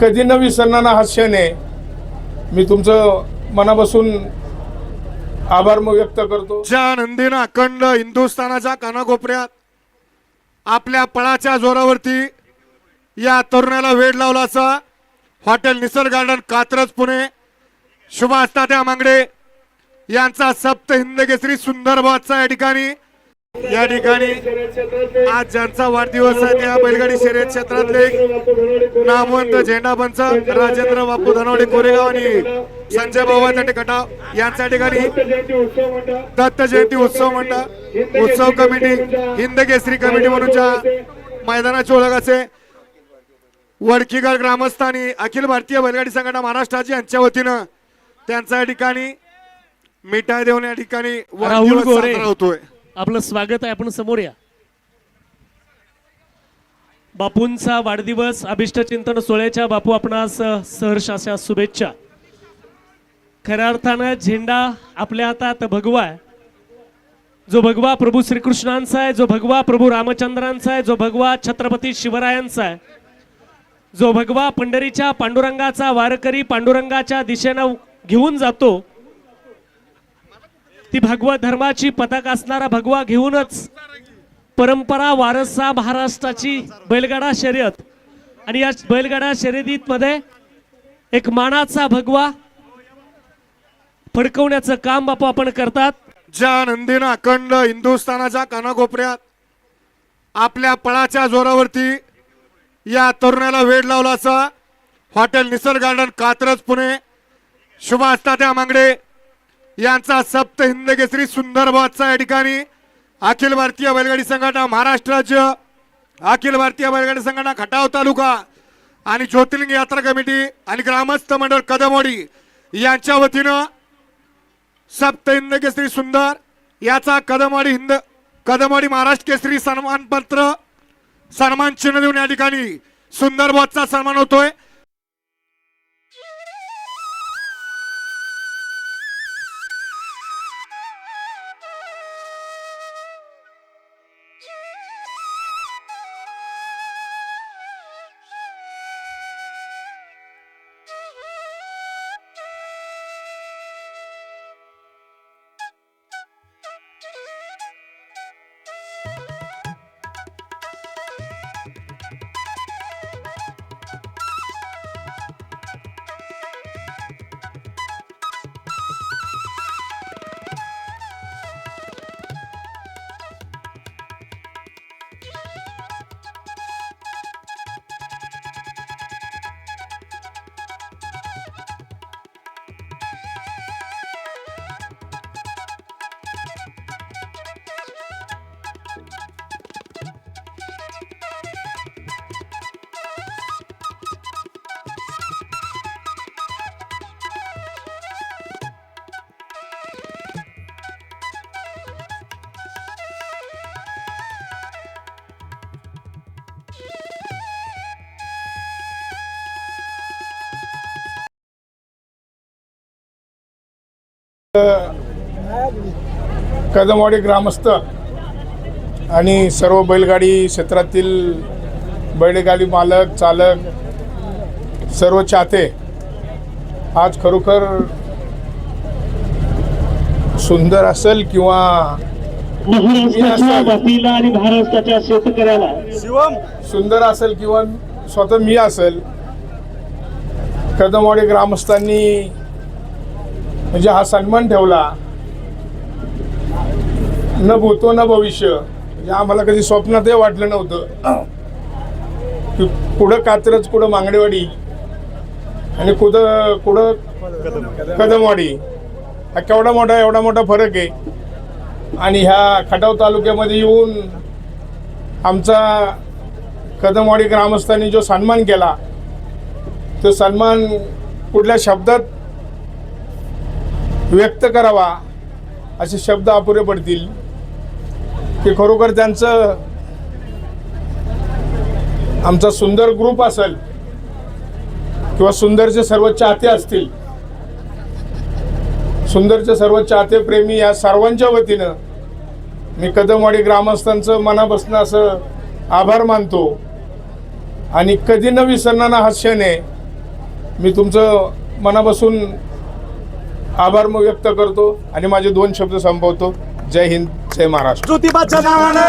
कधी न विसरणारा हा क्षण आहे. मी तुमचं मनापासून आभार व्यक्त करतो. ज्या नंदीनं अखंड हिंदुस्थानाच्या कानाकोपऱ्यात आपल्या पळाच्या जोरावरती या तरुणाला वेड लावलाचा हॉटेल निसर्ग गार्डन कात्रज पुणे सुभाष तात्या मांगडे यांचा सप्त हिंद केसरी सुंदर बादचा या ठिकाणी आज ज्यांचा वाढदिवस आहे त्या बैलगाडी शर्यत क्षेत्रातले नामवंत झेंडापंच राजेंद्र बापू धनवडे कोरेगाव आणि संजय बाबा खटाव यांच्या ठिकाणी दत्त जयंती उत्सव मंडळ उत्सव कमिटी हिंद केसरी कमिटी म्हणूनच्या मैदानाची ओळख असे वडकीगर ग्रामस्थांनी अखिल भारतीय बैलगाडी संघटना महाराष्ट्राची यांच्या वतीनं त्यांच्या ठिकाणी मिठाई देऊन या ठिकाणी राहुल गोरे होतोय. आपलं स्वागत आहे. आपण समोर या. बापूंचा वाढदिवस अभिष्ट चिंतन सोहळ्याच्या बापू आपणास सहर्ष अशा शुभेच्छा. खऱ्या अर्थानं झेंडा आपल्या हातात भगवा आहे. जो भगवा प्रभू श्रीकृष्णांचा आहे, जो भगवा प्रभू रामचंद्रांचा आहे, जो भगवा छत्रपती शिवरायांचा आहे, जो भगवा पंढरीच्या पांडुरंगाचा वारकरी पांडुरंगाच्या दिशेनं घेऊन जातो. ती भगवा धर्माची पताका असणारा भगवा घेऊनच परंपरा वारसा महाराष्ट्राची बैलगाडा शर्यत आणि या बैलगाडा शर्यतीत मध्ये एक मानाचा भगवा फडकवण्याचं काम बापू आपण करतात. ज्या नंदीनं अखंड हिंदुस्थानाच्या कानाकोपऱ्यात आपल्या पळाच्या जोरावरती या तरुणाला वेड लावलाचा हॉटेल निसर्ग गार्डन कात्रज पुणे सुभाष तात्या मांगडे यांचा सप्त हिंद केसरी सुंदर बादचा या ठिकाणी अखिल भारतीय बैलगाडी संघटना महाराष्ट्र राज्य अखिल भारतीय बैलगाडी संघटना खटाव तालुका आणि ज्योतिर्लिंग यात्रा कमिटी आणि ग्रामस्थ मंडळ कदमवाडी यांच्या वतीनं सप्त हिंद केसरी सुंदर याचा कदमवाडी महाराष्ट्र केसरी सन्मानपत्र सन्मान चिन्ह देऊन या ठिकाणी सुंदर बादचा सन्मान होतोय. कदमवाडी ग्रामस्थ आणि सर्व बैलगाडी क्षेत्रातील बैलगाडी मालक चालक सर्व चाहते आज खरोखर सुंदर असेल किंवा आणि महाराष्ट्राच्या शेतकऱ्याला सुंदर असेल किंवा स्वतः मी असेल कदमवाडी ग्रामस्थांनी म्हणजे हा सन्मान ठेवला. न भूतो न भविष्य म्हणजे आम्हाला कधी स्वप्नातही वाटलं नव्हतं की पुढं कात्रज पुढं मांगडेवाडी आणि पुढं कदमवाडी हा एवढा मोठा फरक आहे. आणि ह्या खटाव तालुक्यामध्ये येऊन आमचा कदमवाडी ग्रामस्थांनी जो सन्मान केला तो सन्मान कुठल्या शब्दात व्यक्त करावा असे शब्द अपुरे पडतील की खरोखर त्यांचं आमचा सुंदर ग्रुप असेल किंवा सुंदरचे सर्व चाहते असतील सुंदरचे सर्व चाहते प्रेमी या सर्वांच्या वतीनं मी कदमवाडी ग्रामस्थांचं मनापासून असं आभार मानतो. आणि कधी न विसरणारा हा क्षण आहे. मी तुमचं मनापासून आभार व्यक्त करतो आणि माझे 2 शब्द संपवतो. जय हिंद, जय महाराष्ट्र. ज्योतिबाच्या नावाने